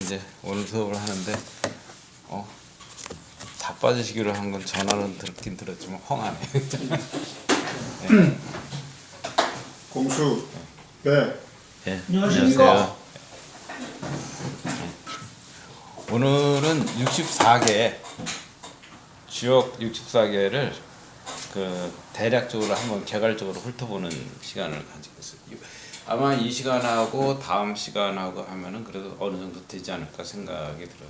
이제 오늘 수업을 하는데 자빠지시기로 한 건 전화는 듣긴 들었지만 헝하네. 네. 공수. 네. 네. 안녕하십니까. 오늘은 64개 주역 64개를 대략적으로 한번 개괄적으로 훑어보는 시간을 가지겠어요. 아마 이 시간하고 다음 시간하고 하면은 그래도 어느 정도 되지 않을까 생각이 들어요.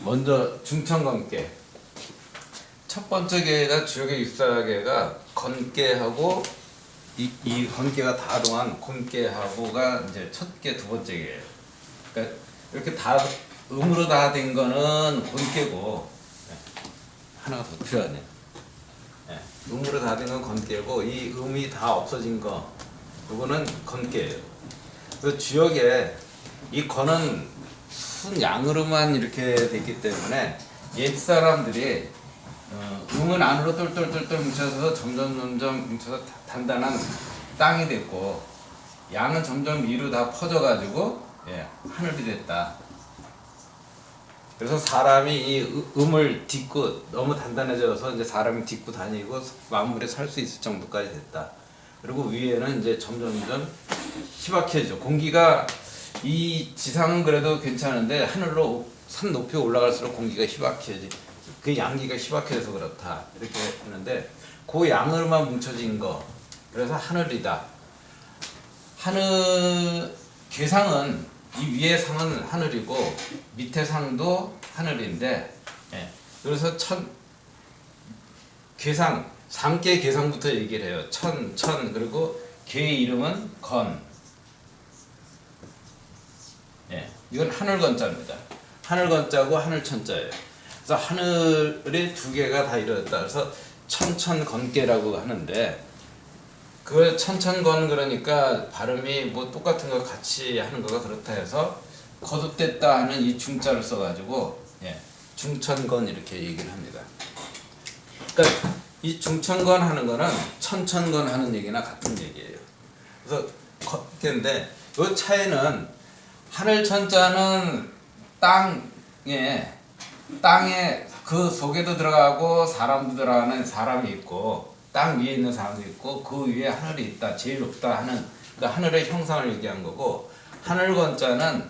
먼저 중천건계. 첫 번째 개가 주역의 64개가 건계하고 이 건계가 다동안 건계하고가 이제 첫 개, 두 번째 개예요. 그러니까 이렇게 다 음으로 다 된 거는 건계고 하나가 더 필요하네. 음으로 다 된 건 건계고 이 음이 다 없어진 거 그거는 건계예요. 그 주역에 이 건은 순양으로만 이렇게 됐기 때문에 옛 사람들이 음은 안으로 똘똘똘똘 뭉쳐서 점점 뭉쳐서 단단한 땅이 됐고 양은 점점 위로 다 퍼져가지고 하늘이 됐다. 그래서 사람이 이 음을 딛고 너무 단단해져서 이제 사람이 딛고 다니고 만물에 살 수 있을 정도까지 됐다. 그리고 위에는 이제 점점 희박해져. 공기가 이 지상은 그래도 괜찮은데 하늘로 산 높이 올라갈수록 공기가 희박해지. 그 양기가 희박해져서 그렇다. 이렇게 했는데 그 양으로만 뭉쳐진 거. 그래서 하늘이다. 하늘 괴상은 이 위에 상은 하늘이고 밑에 상도 하늘인데 그래서 괴상 상계 괴상부터 얘기를 해요. 천 그리고 괴의 이름은 건. 이건 하늘건자입니다. 하늘건자고 하늘천자예요. 그래서 하늘의 두 개가 다 이루어졌다. 그래서 천천건계라고 하는데 그 천천건 그러니까 발음이 뭐 똑같은 거 같이 하는 거가 그렇다 해서 거듭됐다 하는 이 중자를 써가지고 중천건 이렇게 얘기를 합니다. 그러니까 이 중천건 하는 거는 천천건 하는 얘기나 같은 얘기예요. 그래서 건계인데 이 차이는 하늘천자는 땅에 그 속에도 들어가고 사람도 들어가는 사람이 있고 땅 위에 있는 사람도 있고 그 위에 하늘이 있다 제일 높다 하는 그 하늘의 형상을 얘기한 거고 하늘건자는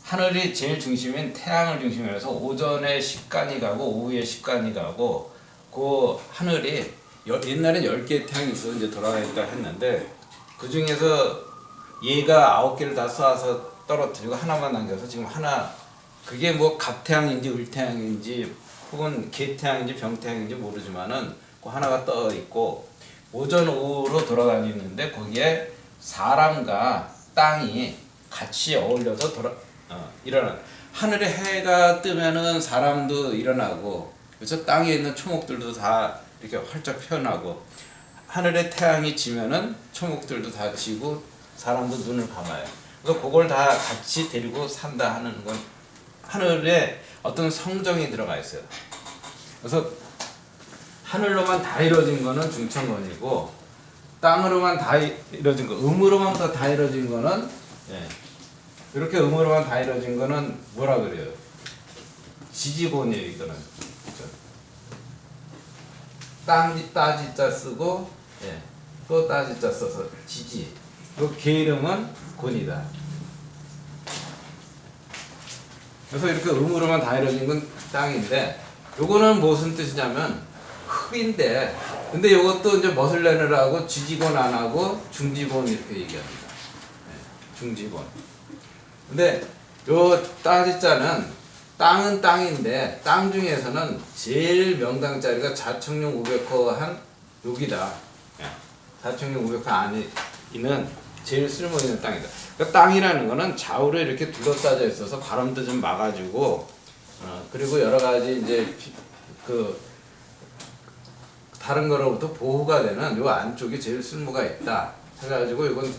하늘이 제일 중심인 태양을 중심으로 해서 오전에 식간이 가고 오후에 식간이 가고 그 하늘이 옛날엔 10개의 태양이 있어서 이제 돌아가 있다 했는데 그 중에서 얘가 9개를 다 쏴서 떨어뜨리고 하나만 남겨서 지금 하나 그게 뭐 갑태양인지 을태양인지 혹은 개태양인지 병태양인지 모르지만은 그 하나가 떠 있고 오전 오후로 돌아다니는데 거기에 사람과 땅이 같이 어울려서 일어나. 하늘에 해가 뜨면은 사람도 일어나고 그래서 땅에 있는 초목들도 다 이렇게 활짝 펴나고 하늘에 태양이 지면은 초목들도 다 지고 사람도 눈을 감아요. 그래서 그걸 다 같이 데리고 산다 하는 건 하늘에 어떤 성정이 들어가 있어요. 그래서 하늘로만 다 이루어진 거는 중천건이고 땅으로만 다 이루어진 거, 음으로만 다 이루어진 거는 이렇게 음으로만 다 이루어진 거는 뭐라 그래요? 지지곤이에요. 이거는 땅 따지자 쓰고 또 따지자 써서 지지. 그 개 이름은 곤이다. 그래서 이렇게 음으로만 다 이루어진 건 땅인데 요거는 무슨 뜻이냐면 흙인데 근데 요것도 이제 멋을 내느라고 지지곤 안 하고 중지곤 이렇게 얘기합니다. 중지곤. 근데 요 따지자는 땅은 땅인데 땅 중에서는 제일 명당짜리가 자청룡 우백호한 여기다. 자청룡 우백호 안에 있는 제일 쓸모 있는 땅이다. 그러니까 땅이라는 거는 좌우로 이렇게 둘러싸여 있어서 바람도 좀 막아주고 그리고 여러 가지 이제 다른 거로부터 보호가 되는 요 안쪽에 제일 쓸모가 있다. 해가지고 이건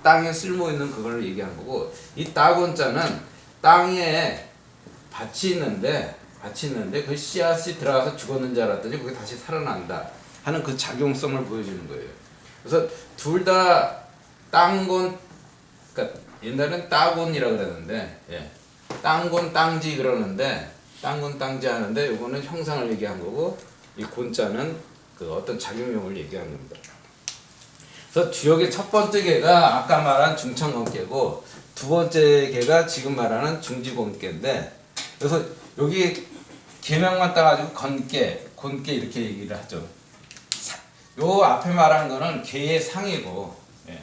땅에 쓸모 있는 그걸 얘기한 거고 이 따곤자는 땅에 밭이 있는데 그 씨앗이 들어가서 죽었는 줄 알았더니 그게 다시 살아난다 하는 그 작용성을 보여주는 거예요. 그래서 둘 다 땅곤 그러니까 옛날엔 따곤이라고 그랬는데, 예. 땅곤 땅지 그러는데, 땅곤 땅지 하는데, 이거는 형상을 얘기한 거고, 이 곤자는 그 어떤 작용력을 얘기한 겁니다. 그래서 주역의 첫 번째 개가 아까 말한 중천건개고, 두 번째 개가 지금 말하는 중지건개인데, 그래서 여기 개명만 따가지고 건개, 곤개 이렇게 얘기를 하죠. 요 앞에 말한 거는 개의 상이고, 예.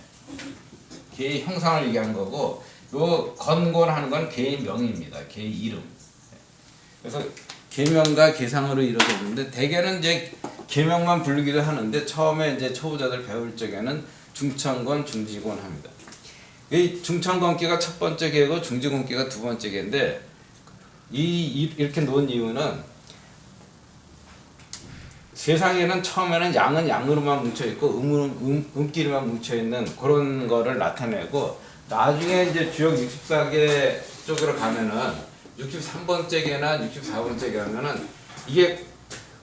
개의 형상을 얘기한 거고, 요 건곤하는 건 개의 명입니다. 개의 이름. 그래서 개명과 개상으로 이루어졌는데 대개는 이제 개명만 부르기도 하는데 처음에 이제 초보자들 배울 적에는 중천건, 중지건 합니다. 이 중천건개가 첫 번째 개고 중지건개가 두 번째 개인데 이렇게 놓은 이유는 세상에는 처음에는 양은 양으로만 뭉쳐 있고 음끼리만 뭉쳐 있는 그런 거를 나타내고 나중에 이제 주역 64개 쪽으로 가면은 63번째 개나 64번째 개 하면은 이게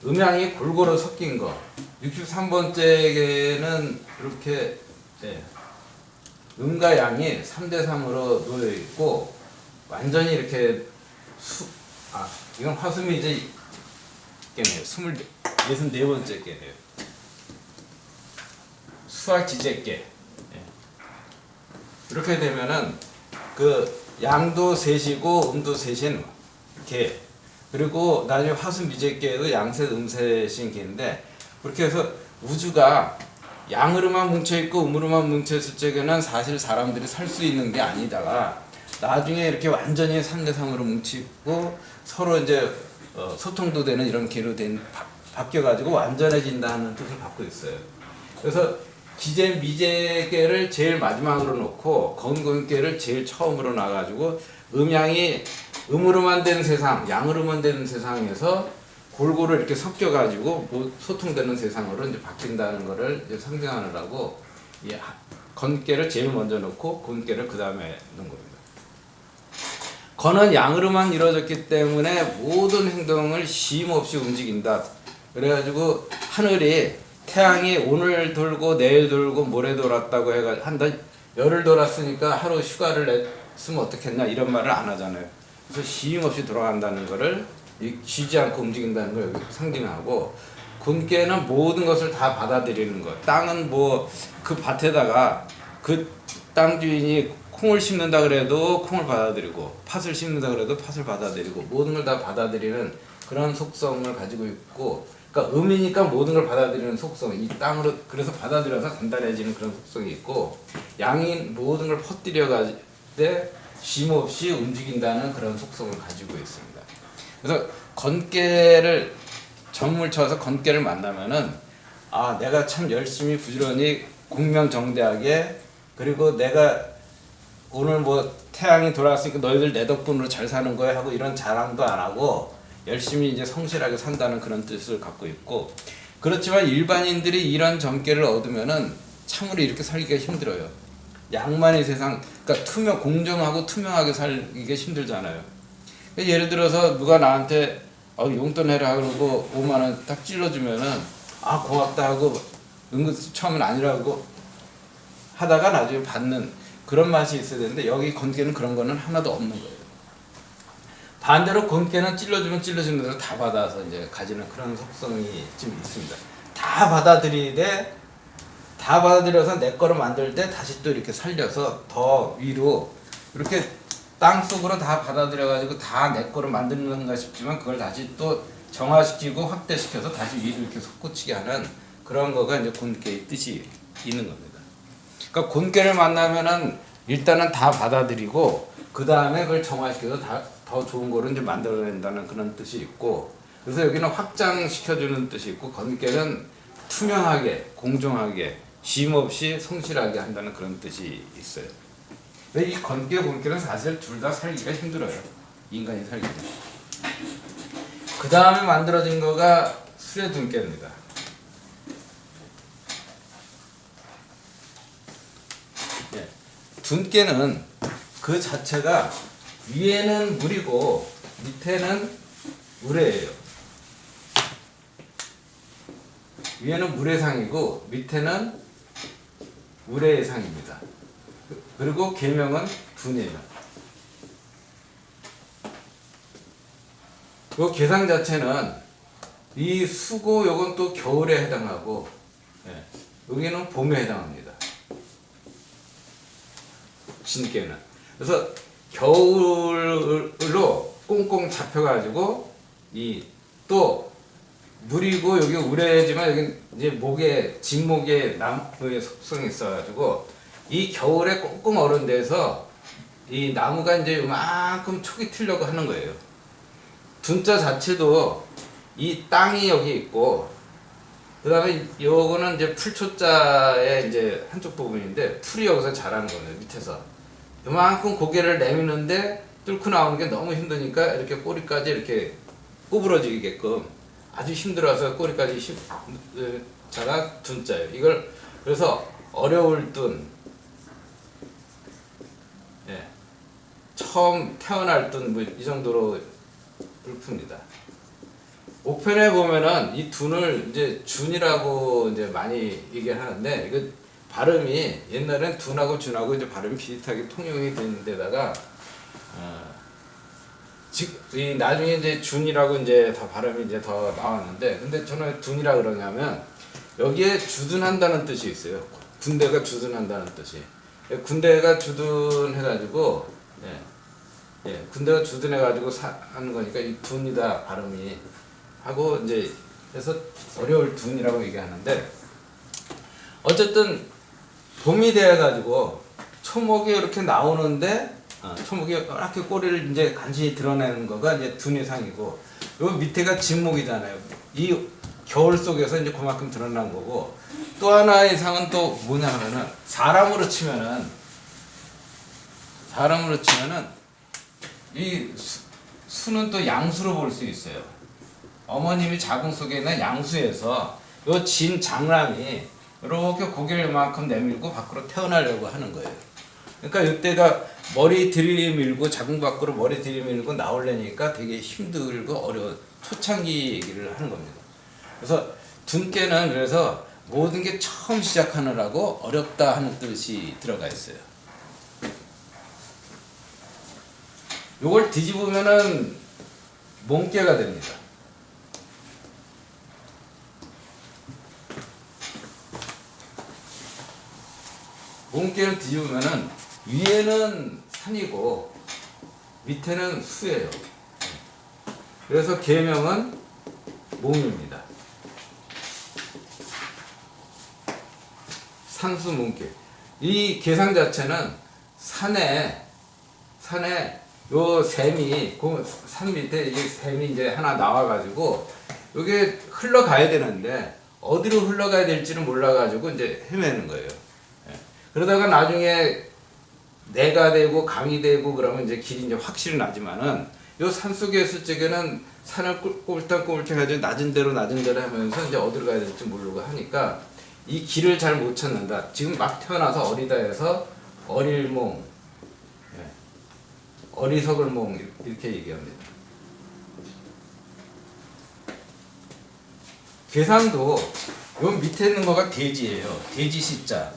음양이 골고루 섞인 거. 63번째 개는 이렇게 음과 양이 3대3으로 놓여 있고 완전히 이렇게 이건 화수미제 개네요. 64번째 개네요. 수학지제개. 이렇게 되면은 그 양도 셋이고 음도 셋인 개. 그리고 나중에 화수미제개도 양셋 음셋인 개인데 그렇게 해서 우주가 양으로만 뭉쳐있고 음으로만 뭉쳐있을 적에는 사실 사람들이 살 수 있는 게 아니다가 나중에 이렇게 완전히 3대3으로 뭉치고 서로 이제 소통도 되는 이런 개로 바뀌어가지고 완전해진다는 뜻을 갖고 있어요. 그래서 기재 미재계를 제일 마지막으로 놓고 건곤계를 제일 처음으로 놔가지고 음양이 음으로만 된 세상, 양으로만 된 세상에서 골고루 이렇게 섞여가지고 소통되는 세상으로 이제 바뀐다는 것을 이제 상징하느라고 이 건계를 제일 먼저 놓고 곤계를 그 다음에 놓은 겁니다. 건은 양으로만 이루어졌기 때문에 모든 행동을 쉼 없이 움직인다. 그래가지고 하늘이 태양이 오늘 돌고 내일 돌고 모레 돌았다고 해가 한다. 열흘 돌았으니까 하루 휴가를 냈으면 어떻겠냐 이런 말을 안 하잖아요. 그래서 쉼 없이 돌아간다는 것을 쉬지 않고 움직인다는 걸 여기 상징하고 곤개는 모든 것을 다 받아들이는 것. 땅은 뭐 그 밭에다가 그 땅 주인이 콩을 심는다 그래도 콩을 받아들이고 팥을 심는다 그래도 팥을 받아들이고 모든 걸 다 받아들이는 그런 속성을 가지고 있고 그러니까 음이니까 모든 걸 받아들이는 속성 이 땅으로 그래서 받아들여서 단단해지는 그런 속성이 있고 양이 모든 걸 퍼뜨려 가지고 쉼 없이 움직인다는 그런 속성을 가지고 있습니다. 그래서 건개를 정물 쳐서 건개를 만나면은 내가 참 열심히 부지런히 공명정대하게 그리고 내가 오늘 뭐 태양이 돌아왔으니까 너희들 내 덕분으로 잘 사는 거야 하고 이런 자랑도 안 하고 열심히 이제 성실하게 산다는 그런 뜻을 갖고 있고 그렇지만 일반인들이 이런 점괘를 얻으면은 참으로 이렇게 살기가 힘들어요. 양만의 세상, 그러니까 공정하고 투명하게 살기가 힘들잖아요. 예를 들어서 누가 나한테 용돈 해라 그러고 5만 원 딱 찔러주면은 고맙다 하고 은근 처음엔 아니라고 하다가 나중에 받는 그런 맛이 있어야 되는데 여기 건개는 그런 거는 하나도 없는 거예요. 반대로 건개는 찔러주면 찔러주는 대로 다 받아서 이제 가지는 그런 속성이 좀 있습니다. 다 받아들여서 내 거로 만들 때 다시 또 이렇게 살려서 더 위로 이렇게 땅 속으로 다 받아들여가지고 다 내 거로 만드는가 싶지만 그걸 다시 또 정화시키고 확대시켜서 다시 위로 이렇게 솟구치게 하는 그런 거가 이제 곤개의 뜻이 있는 겁니다. 그러니까 곤개를 만나면은 일단은 다 받아들이고 그 다음에 그걸 정화시켜서 더 좋은 거를 이제 만들어낸다는 그런 뜻이 있고 그래서 여기는 확장시켜주는 뜻이 있고 건개는 투명하게 공정하게 쉼 없이 성실하게 한다는 그런 뜻이 있어요. 근데 이 건개 곤개는 사실 둘 다 살기가 힘들어요. 인간이 살기가. 그 다음에 만들어진 거가 수레둔개입니다. 둔개는 그 자체가 위에는 물이고 밑에는 우레예요. 위에는 물의 상이고 밑에는 우레의 상입니다. 그리고 계명은 둔이에요. 그 계상 자체는 이 수고 요건 또 겨울에 해당하고, 예, 여기는 봄에 해당합니다. 진께는. 그래서 겨울로 꽁꽁 잡혀가지고 이 또 물이고 여기 우레지만 여기 이제 목에 진목에 나무의 속성이 있어가지고 이 겨울에 꽁꽁 얼은 데서 이 나무가 이제 요만큼 촉이 트려고 하는 거예요. 둔자 자체도 이 땅이 여기 있고, 그 다음에 요거는 이제 풀초자의 이제 한쪽 부분인데 풀이 여기서 자라는 거예요. 밑에서 요만큼 고개를 내미는데 뚫고 나오는 게 너무 힘드니까 이렇게 꼬리까지 이렇게 구부러지게끔 아주 힘들어서 꼬리까지 자가 둔자예요. 이걸 그래서 어려울 둔, 예, 처음 태어날 둔 뭐 이 정도로 읊습니다. 옥편에 보면은 이 둔을 이제 준이라고 이제 많이 얘기하는데, 이거 발음이 옛날엔 둔하고 준하고 이제 발음이 비슷하게 통용이 되는 데다가 이 나중에 이제 준이라고 이제 더 발음이 이제 더 나왔는데, 근데 저는 둔이라 그러냐면 여기에 주둔한다는 뜻이 있어요. 군대가 주둔한다는 뜻이. 군대가 주둔해가지고, 예, 예, 군대가 주둔해가지고 하는 거니까 이 둔이다 발음이 하고 이제 그래서 어려울 둔이라고 얘기하는데, 어쨌든 봄이 돼가지고 초목이 이렇게 나오는데, 초목이 이렇게 꼬리를 이제 간신히 드러내는 거가 이제 둔이상이고, 요 밑에가 진목이잖아요. 이 겨울 속에서 이제 그만큼 드러난 거고, 또 하나의 상은 또 뭐냐면은 사람으로 치면은 이 수는 또 양수로 볼 수 있어요. 어머님이 자궁 속에 있는 양수에서 요 진 장남이 이렇게 고개를 이만큼 내밀고 밖으로 태어나려고 하는 거예요. 그러니까 이때가 머리 들이밀고 자궁 밖으로 머리 들이밀고 나오려니까 되게 힘들고 어려운 초창기 얘기를 하는 겁니다. 그래서 둔께는 그래서 모든 게 처음 시작하느라고 어렵다 하는 뜻이 들어가 있어요. 요걸 뒤집으면은 몽께가 됩니다. 몽께를 뒤집으면은 위에는 산이고 밑에는 수예요. 그래서 계명은 몽입니다. 산수 몽께. 이 계상 자체는 산에 요 샘이 그 산 밑에 이 샘이 이제 하나 나와가지고 이게 흘러가야 되는데 어디로 흘러가야 될지는 몰라가지고 이제 헤매는 거예요. 그러다가 나중에 내가 되고 강이 되고 그러면 이제 길이 이제 확실히 나지만은 요 산속에 있을 적에는 산을 꼬불탕꼬불탕 해가지고 낮은 데로 하면서 이제 어디로 가야 될지 모르고 하니까 이 길을 잘 못 찾는다. 지금 막 태어나서 어리다 해서 어릴몽, 어리석을몽 이렇게 얘기합니다. 괴상도 요 밑에 있는 거가 돼지예요. 돼지 시자.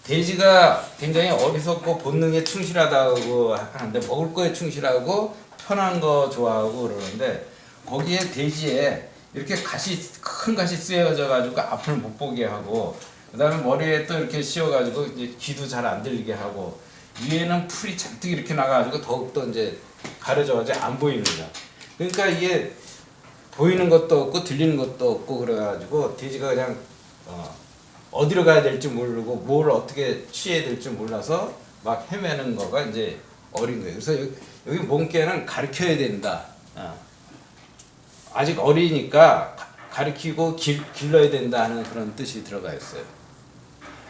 돼지가 굉장히 어리석고 본능에 충실하다고 하는데, 먹을 거에 충실하고 편한 거 좋아하고 그러는데, 거기에 돼지에 이렇게 큰 가시 쓰여져 가지고 앞을 못 보게 하고, 그 다음에 머리에 또 이렇게 씌워 가지고 이제 귀도 잘 안 들리게 하고, 위에는 풀이 잔뜩 이렇게 나가 가지고 더욱더 이제 가려져 가지고 안 보입니다. 그러니까 이게 보이는 것도 없고 들리는 것도 없고 그래 가지고 돼지가 그냥 어디로 가야 될지 모르고 뭘 어떻게 취해야 될지 몰라서 막 헤매는 거가 이제 어린 거예요. 그래서 여기 몽께는 가르쳐야 된다. 아직 어리니까 가르치고 길러야 된다 하는 그런 뜻이 들어가 있어요.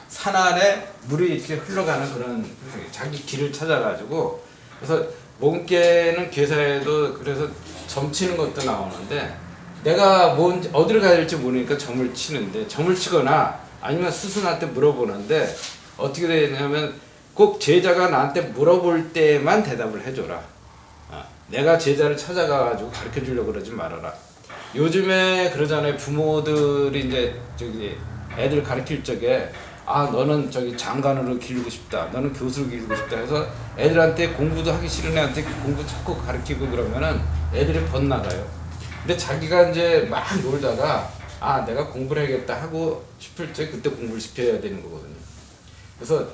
산 안에 물이 이렇게 흘러가는 그런 자기 길을 찾아가지고, 그래서 몽께는 괴사에도 그래서 점치는 것도 나오는데, 내가 어디로 가야 될지 모르니까 점을 치는데, 점을 치거나 아니면 스승한테 물어보는데 어떻게 되냐면 꼭 제자가 나한테 물어볼 때만 대답을 해줘라. 내가 제자를 찾아가가지고 가르쳐 주려고 그러지 말아라. 요즘에 그러잖아요. 부모들이 이제 저기 애들 가르칠 적에 아 너는 저기 장관으로 기르고 싶다, 너는 교수로 기르고 싶다 해서 애들한테 공부도 하기 싫은 애한테 공부 자꾸 가르치고 그러면은 애들이 번나가요. 근데 자기가 이제 막 놀다가 아 내가 공부를 해야겠다 하고 싶을 때 그때 공부를 시켜야 되는 거거든요. 그래서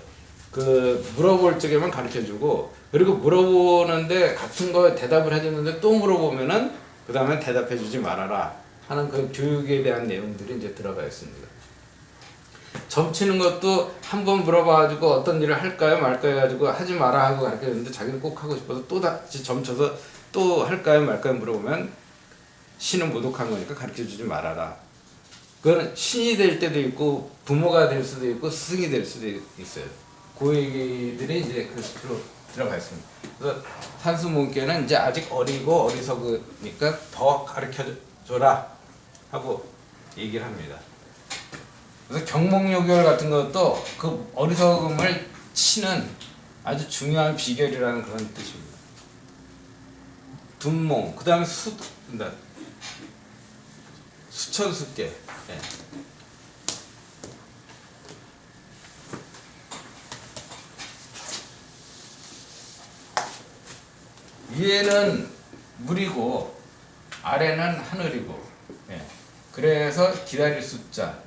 그 물어볼 적에만 가르쳐주고, 그리고 물어보는데 같은 거 대답을 해줬는데 또 물어보면은 그 다음에 대답해주지 말아라 하는 그 교육에 대한 내용들이 이제 들어가 있습니다. 점치는 것도 한 번 물어봐가지고 어떤 일을 할까요 말까요 해가지고 하지 마라 하고 가르쳐줬는데 자기는 꼭 하고 싶어서 또 다시 점쳐서 또 할까요 말까요 물어보면 신은 모독한 거니까 가르쳐주지 말아라. 그거는 신이 될 때도 있고 부모가 될 수도 있고 스승이 될 수도 있어요. 그 얘기들이 이제 그 들어가 있습니다. 그래서 산수문께는 이제 아직 어리고 어리석으니까 더 가르쳐줘라 하고 얘기를 합니다. 그래서 경목요결 같은 것도 그 어리석음을 치는 아주 중요한 비결이라는 그런 뜻입니다. 둔몽, 그 다음에 수천수계. 예. 위에는 물이고 아래는 하늘이고, 예. 그래서 기다릴 숫자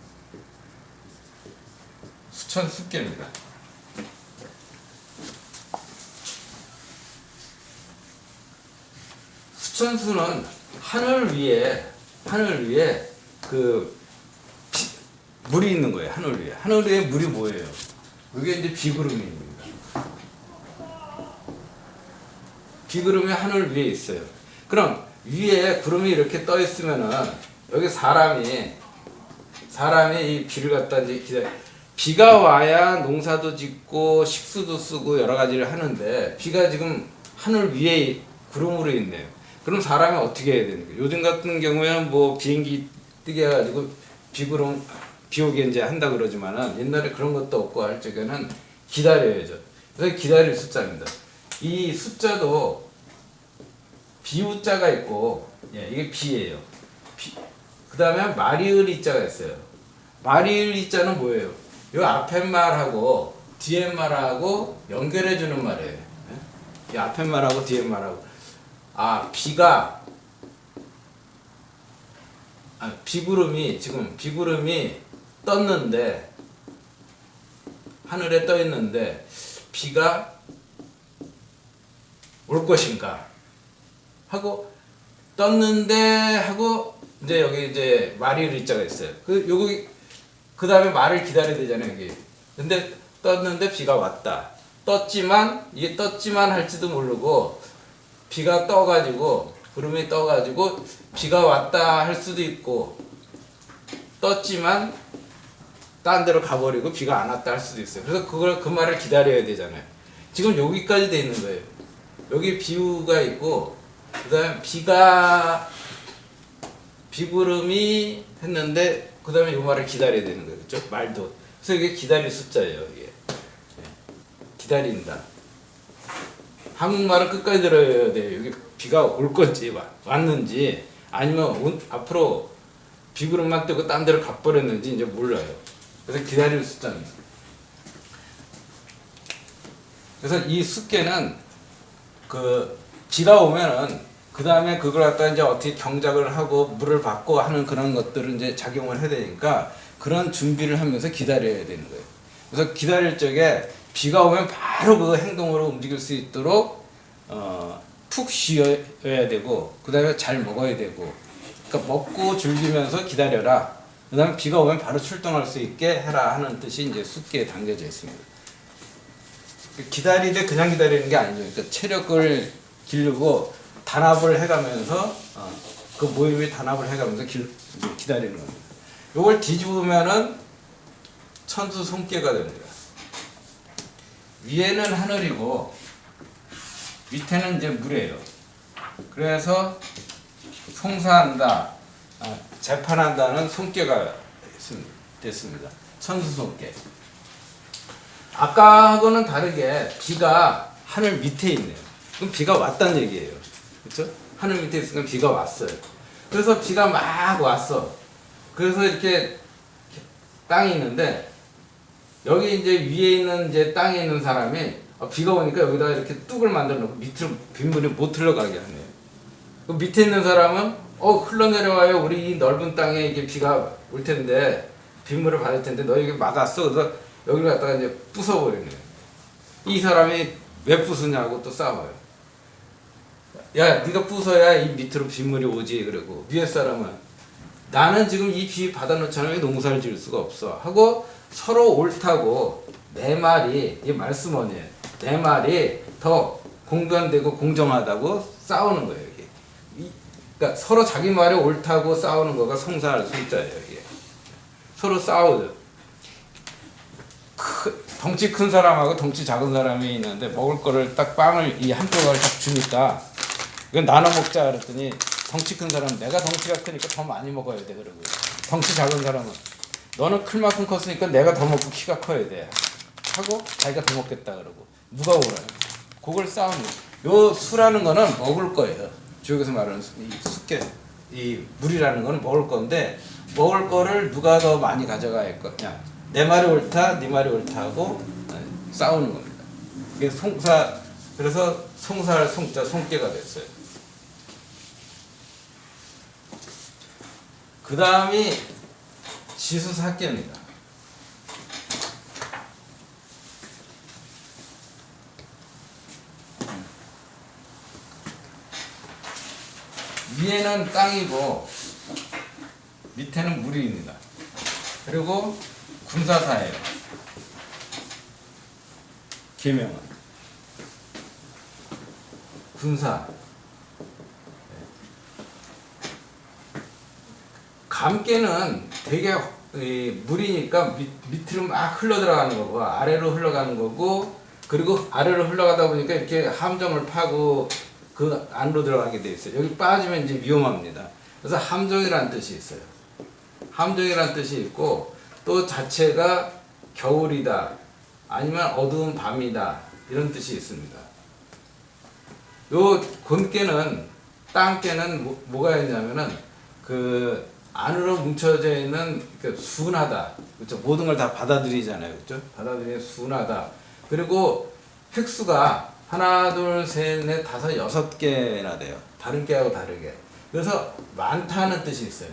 수천수계입니다. 수천수는 하늘 위에 그 물이 있는 거예요. 하늘 위에 물이 뭐예요? 이게 이제 비구름입니다. 비구름이 하늘 위에 있어요. 그럼 위에 구름이 이렇게 떠 있으면은 여기 사람이 이 비를 갖다 이제 기다려. 비가 와야 농사도 짓고 식수도 쓰고 여러 가지를 하는데 비가 지금 하늘 위에 구름으로 있네요. 그럼 사람이 어떻게 해야 되는 거예요? 요즘 같은 경우에는 뭐 비행기 뜨게 해가지고 비구름 비 오게 이제 한다 그러지만은 옛날에 그런 것도 없고 할 적에는 기다려야죠. 그래서 기다릴 숫자입니다. 이 숫자도 비우자가 있고, 예, 이게 비예요. 그 다음에 마리을 이자가 있어요. 마리을 이자는 뭐예요? 요 앞에 말하고 뒤에 말하고 연결해 주는 말이에요. 이 앞에 말하고 뒤에 말하고. 비구름이 떴는데, 하늘에 떠 있는데 비가 올 것인가 하고 떴는데 하고 이제 여기 이제 말일 일자가 있어요. 그 다음에 말을 기다려야 되잖아요, 여기. 근데 떴는데 비가 왔다. 떴지만 할지도 모르고 비가 떠가지고 구름이 떠가지고 비가 왔다 할 수도 있고, 떴지만 딴 데로 가버리고 비가 안 왔다 할 수도 있어요. 그래서 그 말을 기다려야 되잖아요. 지금 여기까지 돼 있는 거예요. 여기 비유가 있고, 그 다음에 비구름이 했는데, 그 다음에 이 말을 기다려야 되는 거예요. 그렇죠? 말도. 그래서 이게 기다릴 숫자예요. 이게. 기다린다. 한국말은 끝까지 들어야 돼요. 여기 비가 올 건지 왔는지, 아니면 앞으로 비구름만 뜨고 딴 데로 가버렸는지 이제 몰라요. 그래서 기다릴 숫자입니다. 그래서 이 숫개는 비가 오면은 그 다음에 그걸 갖다 이제 어떻게 경작을 하고 물을 받고 하는 그런 것들을 이제 작용을 해야 되니까 그런 준비를 하면서 기다려야 되는 거예요. 그래서 기다릴 적에 비가 오면 바로 그 행동으로 움직일 수 있도록 푹 쉬어야 되고, 그 다음에 잘 먹어야 되고, 그러니까 먹고 즐기면서 기다려라. 그 다음에 비가 오면 바로 출동할 수 있게 해라 하는 뜻이 이제 숫개에 담겨져 있습니다. 기다리되 그냥 기다리는 게 아니죠. 그러니까 체력을 기르고 단합을 해가면서 그 모임에 단합을 해가면서 기다리는 겁니다. 이걸 뒤집으면은 천수 손께가 됩니다. 위에는 하늘이고 밑에는 이제 물이에요. 그래서 송사한다, 재판한다는 손께가 됐습니다. 천수 손께. 아까하고는 다르게 비가 하늘 밑에 있네요. 그럼 비가 왔다는 얘기예요. 그렇죠? 하늘 밑에 있으니까 비가 왔어요. 그래서 비가 막 왔어. 그래서 이렇게 땅이 있는데 여기 이제 위에 있는 이제 땅에 있는 사람이 비가 오니까 여기다 이렇게 뚝을 만들어 놓고 밑으로 빗물이 못 흘러가게 하네요. 그 밑에 있는 사람은 흘러내려와요. 우리 이 넓은 땅에 이게 비가 올 텐데 빗물을 받을 텐데 너 여기 막았어. 그래서 여기를 갖다가 이제 부숴버리네요. 이 사람이 왜 부수냐고 또 싸워요. 야, 네가 부숴야 이 밑으로 빗물이 오지. 그러고 위에 사람은 나는 지금 이 비 받아놓잖아. 왜 농사를 지을 수가 없어. 하고 서로 옳다고 내 말이 이 말씀원이에요. 내 말이 더 공변되고 공정하다고 싸우는 거예요. 이게. 그러니까 서로 자기 말이 옳다고 싸우는 거가 송사할 송자예요. 이게. 서로 싸우죠. 덩치 큰 사람하고 덩치 작은 사람이 있는데 먹을 거를 딱 빵을 이 한쪽을 딱 주니까 이건 나눠 먹자 그랬더니 덩치 큰 사람은 내가 덩치가 크니까 더 많이 먹어야 돼 그러고 덩치 작은 사람은 너는 클 만큼 컸으니까 내가 더 먹고 키가 커야 돼 하고 자기가 더 먹겠다 그러고 누가 옳아요? 그걸 싸우는 거예요. 요 수라는 거는 먹을 거예요. 주역에서 말하는 이 숙계 이 물이라는 거는 먹을 건데 먹을 거를 누가 더 많이 가져갈 거냐 내 말이 옳다 네 말이 옳다 하고 싸우는 겁니다. 이게 송사 그래서 송사할 송자 송계가 됐어요. 그 다음이 지수사계입니다. 위에는 땅이고 밑에는 물입니다. 그리고 군사사예요. 계명은 군사. 감깨는 되게 물이니까 밑으로 막 흘러 들어가는 거고 아래로 흘러가는 거고 그리고 아래로 흘러가다 보니까 이렇게 함정을 파고 그 안으로 들어가게 돼 있어요. 여기 빠지면 이제 위험합니다. 그래서 함정이라는 뜻이 있어요. 함정이라는 뜻이 있고 또 자체가 겨울이다 아니면 어두운 밤이다 이런 뜻이 있습니다. 요 곤깨는 땅깨는 뭐가 있냐면은 그 안으로 뭉쳐져 있는 그 순하다 그렇죠. 모든 걸 다 받아들이잖아요. 그렇죠. 받아들이는 순하다. 그리고 획수가 하나 둘 셋 넷 다섯 여섯 개나 돼요. 다른 깨하고 다르게. 그래서 많다는 뜻이 있어요.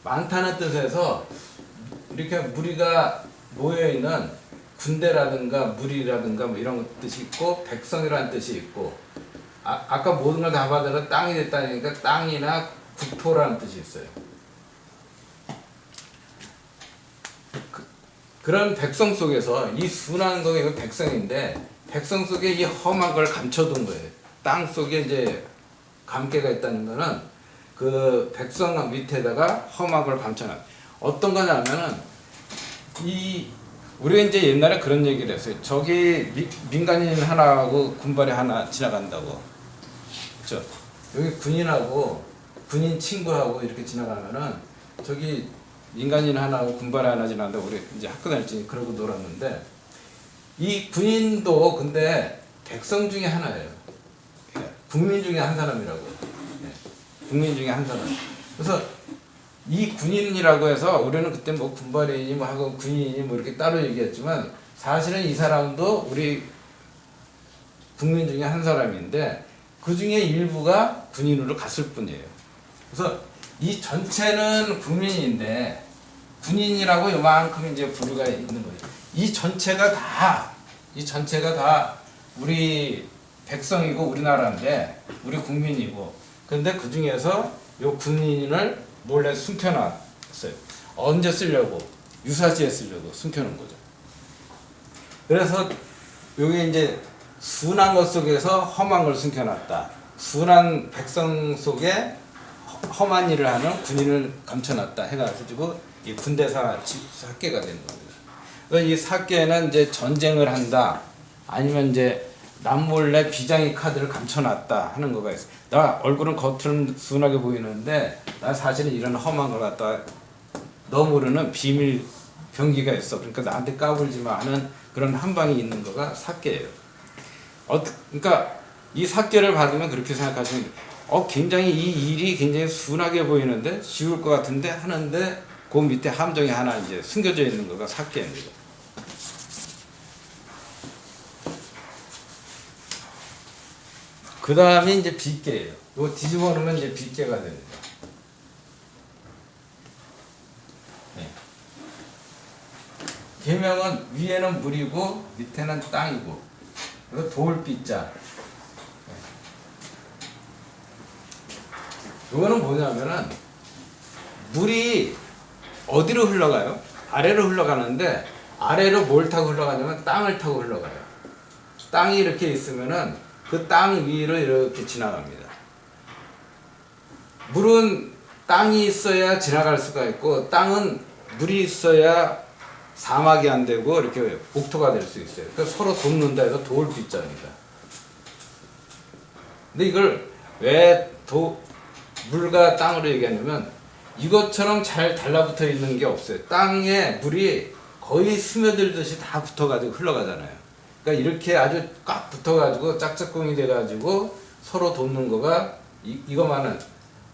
많다는 뜻에서 이렇게 무리가 모여있는 군대라든가 무리라든가 뭐 이런 뜻이 있고 백성이라는 뜻이 있고 아까 모든 걸 다 받아서 땅이 됐다니까 땅이나 국토라는 뜻이 있어요. 그런 백성 속에서 이 순한 거가 백성인데 백성 속에 이 험한 걸 감춰둔 거예요. 땅 속에 이제 감개가 있다는 거는 그 백성 밑에다가 험한 걸 감춰놔. 어떤 거냐면은 우리가 이제 옛날에 그런 얘기를 했어요. 저기 민간인 하나하고 군발이 하나 지나간다고. 그렇죠? 여기 군인하고 군인 친구하고 이렇게 지나가면은 저기 민간인 하나하고 군발이 하나 지나간다고 우리 이제 학교 다닐 때 그러고 놀았는데 이 군인도 근데 백성 중에 하나예요. 국민 중에 한 사람이라고. 국민 중에 한 사람. 그래서 이 군인이라고 해서 우리는 그때 뭐 군발이니 뭐 하고 군인이니 뭐 이렇게 따로 얘기했지만 사실은 이 사람도 우리 국민 중에 한 사람인데 그 중에 일부가 군인으로 갔을 뿐이에요. 그래서 이 전체는 국민인데 군인이라고 요만큼 이제 부류가 있는 거죠. 이 전체가 다 우리 백성이고 우리나라인데 우리 국민이고 근데 그 중에서 요 군인을 몰래 숨겨놨어요. 언제 쓰려고? 유사시에 쓰려고 숨겨놓은 거죠. 그래서 여기 이제 순한 것 속에서 험한 걸 숨겨놨다. 순한 백성 속에 험한 일을 하는 군인을 감춰놨다 해가지고 이 군대사 사계가 되는 겁니다. 그래서 이 사계는 이제 전쟁을 한다 아니면 이제 남몰래 비장의 카드를 감춰놨다 하는 거가 있어요. 나 얼굴은 겉으로는 순하게 보이는데 나 사실은 이런 험한 걸 갖다 너 모르는 비밀 병기가 있어. 그러니까 나한테 까불지 마 하는 그런 한방이 있는 거가 사계예요. 그러니까 이 사계를 받으면 그렇게 생각하시면 굉장히 이 일이 굉장히 순하게 보이는데 쉬울 것 같은데 하는데 그 밑에 함정이 하나 이제 숨겨져 있는 거가 사개입니다. 그 다음에 이제 빗개예요. 이거 뒤집어 놓으면 이제 빗개가 됩니다. 네. 계명은 위에는 물이고 밑에는 땅이고, 그래서 돌빗자. 이거는 뭐냐면은 물이 어디로 흘러가요? 아래로 흘러가는데, 아래로 뭘 타고 흘러가냐면 땅을 타고 흘러가요. 땅이 이렇게 있으면은 그 땅 위로 이렇게 지나갑니다. 물은 땅이 있어야 지나갈 수가 있고, 땅은 물이 있어야 사막이 안 되고 이렇게 복토가 될 수 있어요. 그러니까 서로 돕는다 해서 돌빗자입니다. 근데 이걸 왜 물과 땅으로 얘기하냐면, 이것처럼 잘 달라붙어 있는 게 없어요. 땅에 물이 거의 스며들듯이 다 붙어가지고 흘러가잖아요. 그러니까 이렇게 아주 꽉 붙어가지고 짝짝꿍이 돼가지고 서로 돕는 거가 이거만은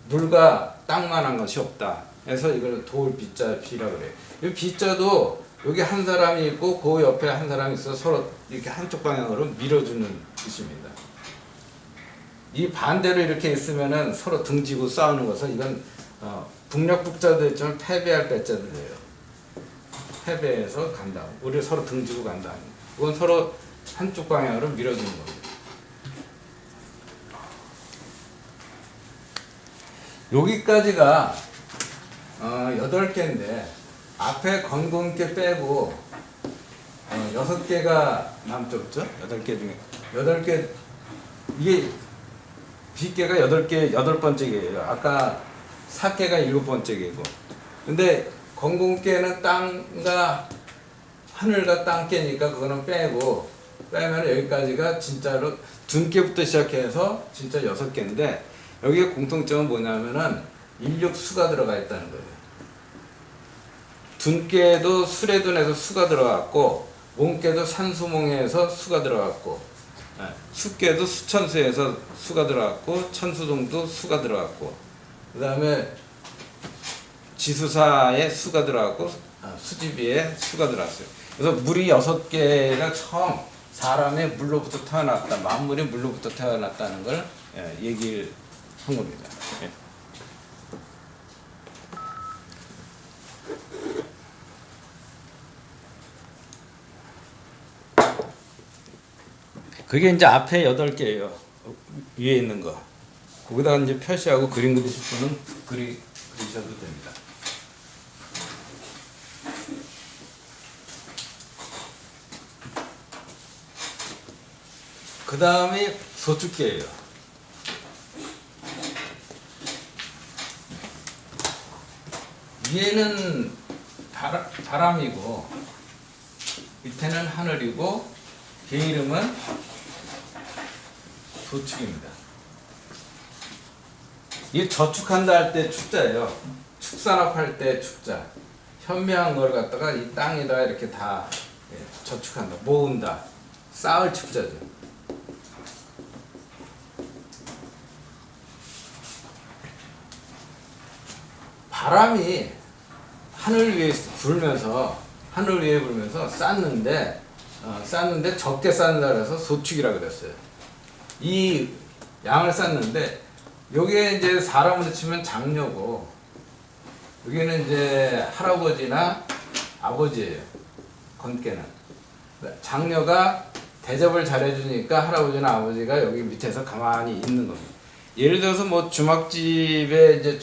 물과 땅만한 것이 없다. 그래서 이걸 돌빗자 비라 그래요. 이 빗자도 여기 한 사람이 있고 그 옆에 한 사람이 있어 서로 이렇게 한쪽 방향으로 밀어주는 뜻입니다. 이 반대로 이렇게 있으면은 서로 등지고 싸우는 것은 이건 북녘북자도 있지만 패배할 패자들이에요. 패배해서 간다. 우리 서로 등지고 간다. 이건 서로 한쪽 방향으로 밀어주는 겁니다. 여기까지가 8개인데 앞에 건곤개 빼고 6개가 남죠, 그죠? 8개 중에 8개, 이게 빗개가 8개, 8번째 개예요. 아까 사개가 7번째 개고. 근데 건곤개는 땅과 하늘과 땅개니까 그거는 빼고, 빼면 여기까지가 진짜로 둔개부터 시작해서 진짜 6개인데, 여기에 공통점은 뭐냐면은 인력수가 들어가 있다는 거예요. 둔개도 수레둔에서 수가 들어갔고, 몽개도 산수몽에서 수가 들어갔고, 수개도 수천수에서 수가 들어갔고, 천수동도 수가 들어갔고, 그 다음에 지수사에 수가 들어갔고, 수지비에 수가 들어갔어요. 그래서 물이 6개가 처음 사람의 물로부터 태어났다, 만물이 물로부터 태어났다는 걸 얘기를 한 겁니다. 예. 그게 이제 앞에 8개예요. 위에 있는 거. 거기다가 이제 표시하고 그림 그리실 분은 그리셔도 됩니다. 그 다음에 소축계예요. 위에는 바람이고 밑에는 하늘이고 걔 이름은 소축입니다. 이 저축한다 할 때 축자예요. 축산업할 때 축자. 현미한 걸 갖다가 이 땅에다 이렇게 다 저축한다, 모은다, 쌓을 축자죠. 바람이 하늘 위에 불면서 쌌는데 적게 쌌는다 그래서 소축이라 그랬어요. 이 양을 쌌는데 여기에 이제 사람으로 치면 장녀고, 여기는 이제 할아버지나 아버지예요. 건께는 장녀가 대접을 잘해주니까 할아버지나 아버지가 여기 밑에서 가만히 있는 겁니다. 예를 들어서 뭐 주막집에 이제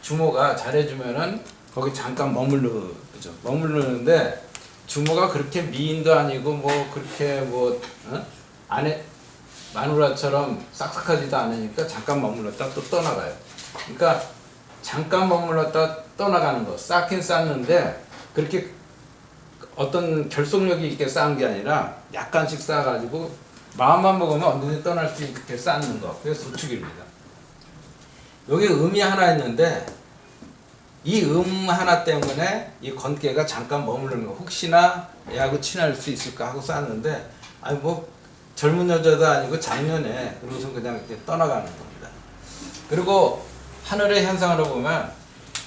주모가 잘해주면은 거기 잠깐 머무르죠. 머무르는데 주모가 그렇게 미인도 아니고 뭐 그렇게 안에 마누라처럼 싹싹하지도 않으니까 잠깐 머물렀다 또 떠나가요. 그러니까 잠깐 머물렀다 떠나가는 거, 쌓긴 쌓는데 그렇게 어떤 결속력이 있게 쌓은 게 아니라 약간씩 쌓아가지고 마음만 먹으면 언제든지 떠날 수 있게 쌓는 거, 그게 소축입니다. 여기 음이 하나 있는데 이 하나 때문에 이 건개가 잠깐 머무르는 거, 혹시나 얘하고 친할 수 있을까 하고 쌓았는데, 아니 뭐 젊은 여자도 아니고 작년에 그러고서 그냥 이렇게 떠나가는 겁니다. 그리고 하늘의 현상으로 보면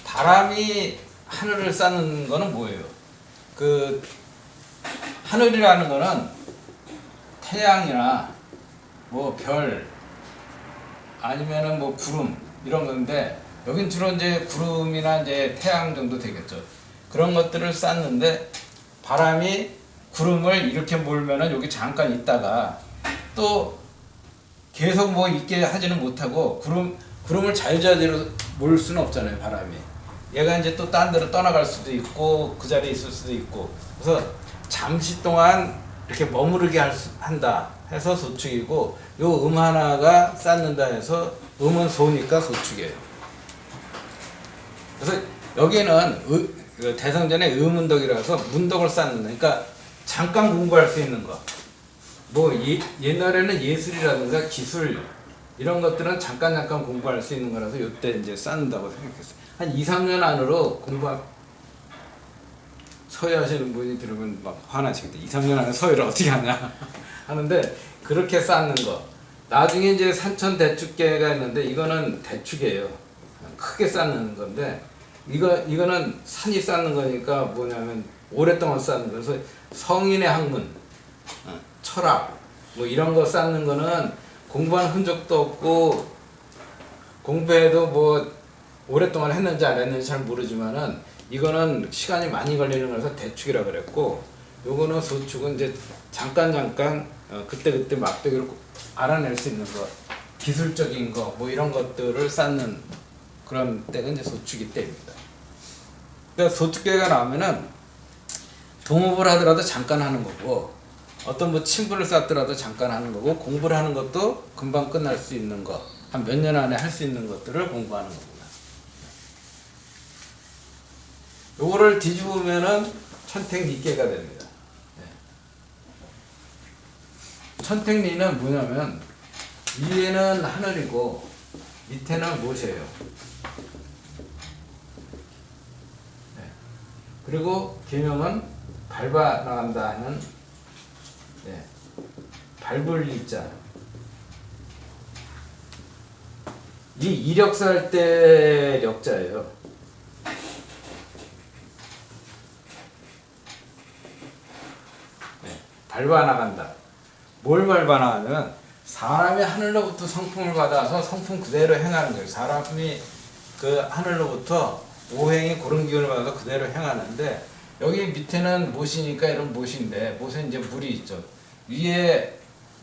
바람이 하늘을 쌓는 거는 뭐예요? 그 하늘이라는 거는 태양이나 뭐 별 아니면은 뭐 구름 이런 건데 여긴 주로 이제 구름이나 이제 태양 정도 되겠죠. 그런 것들을 쌓는데 바람이 구름을 이렇게 몰면은 여기 잠깐 있다가 또 계속 뭐 있게 하지는 못하고 구름을 자유자재로 몰 수는 없잖아요, 바람이. 얘가 이제 또 딴 데로 떠나갈 수도 있고 그 자리에 있을 수도 있고 그래서 잠시 동안 이렇게 머무르게 한다 해서 소축이고 요 하나가 쌓는다 해서 은 소니까 소축이에요. 그래서 여기는 대성전에 문덕이라서 문덕을 쌓는 그러니까 잠깐 공부할 수 있는 거. 뭐 옛날에는 예술이라든가 기술 이런 것들은 잠깐 공부할 수 있는 거라서 요때 이제 쌓는다고 생각했어요. 한 2, 3년 안으로 서예하시는 분이 들으면 막 화나시겠다. 2, 3년 안에 서예를 어떻게 하냐 하는데 그렇게 쌓는 거. 나중에 이제 산천 대축계가 있는데 이거는 대축이에요. 크게 쌓는 건데 이거는 산이 쌓는 거니까 뭐냐면 오랫동안 쌓는 거. 그래서 성인의 학문, 철학 뭐 이런 거 쌓는 거는 공부한 흔적도 없고 공부해도 뭐 오랫동안 했는지 안 했는지 잘 모르지만은 이거는 시간이 많이 걸리는 거라서 대축이라 그랬고 요거는 소축은 이제 잠깐 그때 막대기로 알아낼 수 있는 거 기술적인 거 뭐 이런 것들을 쌓는 그런 때가 이제 소축이 때입니다. 그러니까 소축계가 나오면은 동업을 하더라도 잠깐 하는 거고 어떤 뭐 친분을 쌓더라도 잠깐 하는 거고 공부를 하는 것도 금방 끝날 수 있는 거 한 몇 년 안에 할 수 있는 것들을 공부하는 겁니다. 요거를 뒤집으면은 천택리계가 됩니다. 천택리는 뭐냐면 위에는 하늘이고 밑에는 못이에요. 그리고 계명은 밟아 나간다 하는 밟을 리자. 이 이력서 할 때 력자예요. 밟아 나간다. 뭘 밟아 나가면 사람이 하늘로부터 성품을 받아서 성품 그대로 행하는 거예요. 사람이 그 하늘로부터 오행이 그런 기운을 받아서 그대로 행하는데 여기 밑에는 못이니까 이런 못인데 못에 이제 물이 있죠. 위에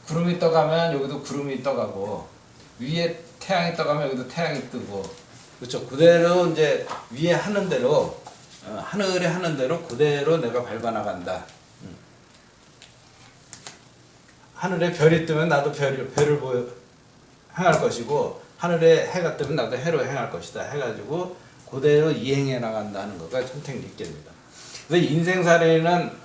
구름이 떠가면 여기도 구름이 떠가고 위에 태양이 떠가면 여기도 태양이 뜨고 그렇죠. 그대로 이제 위에 하는 대로 하늘에 하는 대로 그대로 내가 밟아 나간다. 하늘에 별이 뜨면 나도 별을 행할 것이고 하늘에 해가 뜨면 나도 해로 행할 것이다 해가지고 그대로 이행해 나간다는 거가 천택리계입니다. 그래서 인생살이는